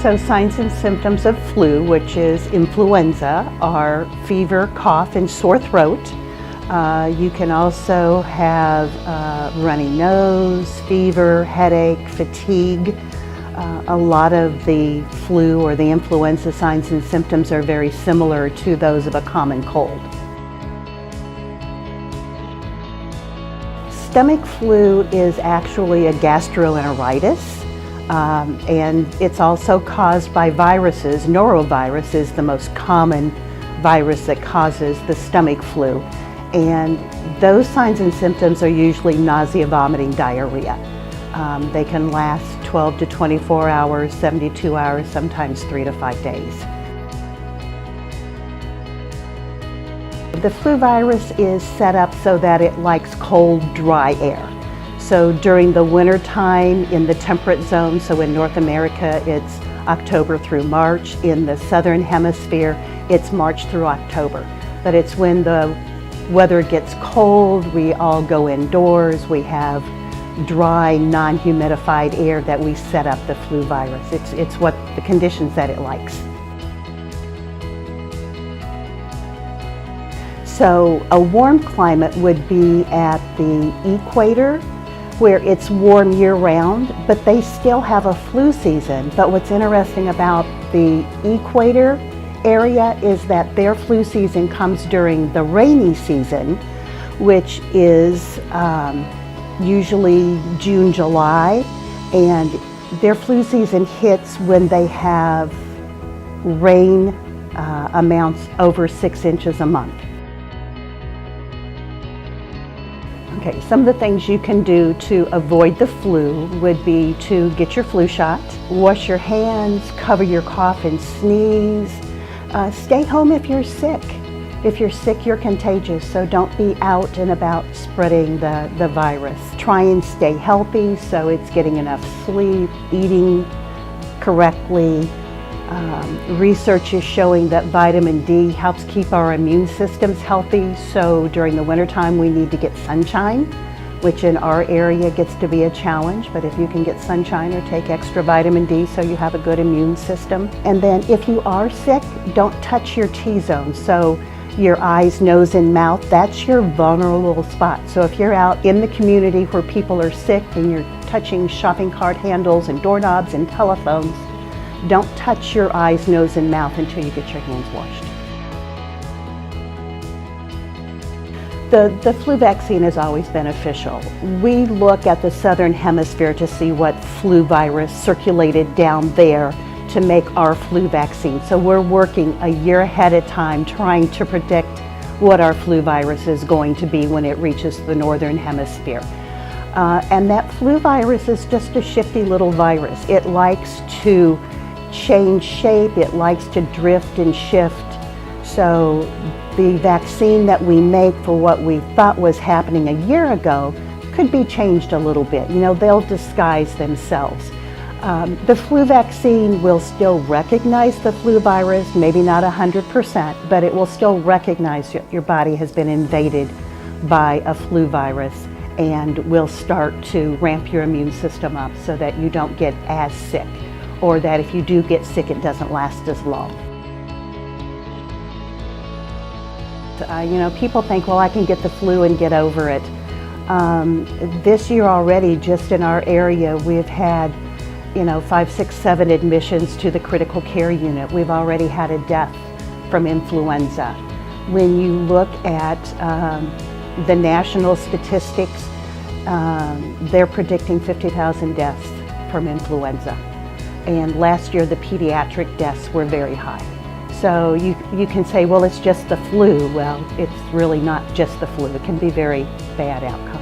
So signs and symptoms of flu, which is influenza, are fever, cough, and sore throat. You can also have runny nose, fever, headache, fatigue. A lot of the flu or the influenza signs and symptoms are very similar to those of a common cold. Stomach flu is actually a gastroenteritis. And it's also caused by viruses. Norovirus is the most common virus that causes the stomach flu. And those signs and symptoms are usually nausea, vomiting, diarrhea. They can last 12 to 24 hours, 72 hours, sometimes 3 to 5 days. The flu virus is set up so that it likes cold, dry air. So during the winter time in the temperate zone, so in North America it's October through March. In the southern hemisphere it's March through October. But it's when the weather gets cold, we all go indoors, we have dry, non-humidified air that we set up the flu virus. It's what the conditions that it likes. So a warm climate would be at the equator, where it's warm year-round, but they still have a flu season. But what's interesting about the equator area is that their flu season comes during the rainy season, which is usually June, July, and their flu season hits when they have rain amounts over 6 inches a month. Okay, some of the things you can do to avoid the flu would be to get your flu shot, wash your hands, cover your cough and sneeze, stay home if you're sick. If you're sick, you're contagious, so don't be out and about spreading the virus. Try and stay healthy, so it's getting enough sleep, eating correctly. Research is showing that vitamin D helps keep our immune systems healthy, so during the wintertime we need to get sunshine, which in our area gets to be a challenge, but if you can get sunshine or take extra vitamin D so you have a good immune system. And then if you are sick, don't touch your T-zone, so your eyes, nose, and mouth, that's your vulnerable spot. So if you're out in the community where people are sick and you're touching shopping cart handles and doorknobs and telephones, don't touch your eyes, nose, and mouth until you get your hands washed. The flu vaccine is always beneficial. We look at the southern hemisphere to see what flu virus circulated down there to make our flu vaccine. So we're working a year ahead of time trying to predict what our flu virus is going to be when it reaches the northern hemisphere. And that flu virus is just a shifty little virus. It likes to change shape, it likes to drift and shift. So the vaccine that we make for what we thought was happening a year ago could be changed a little bit. You know, they'll disguise themselves. The flu vaccine will still recognize the flu virus, maybe not 100%, but it will still recognize your body has been invaded by a flu virus and will start to ramp your immune system up so that you don't get as sick, or that if you do get sick, it doesn't last as long. You know, people think, well, I can get the flu and get over it. This year already, just in our area, we've had 5, 6, 7 admissions to the critical care unit. We've already had a death from influenza. When you look at the national statistics, they're predicting 50,000 deaths from influenza. And last year the pediatric deaths were very high. So you can say, well, it's just the flu. Well, it's really not just the flu. It can be very bad outcome.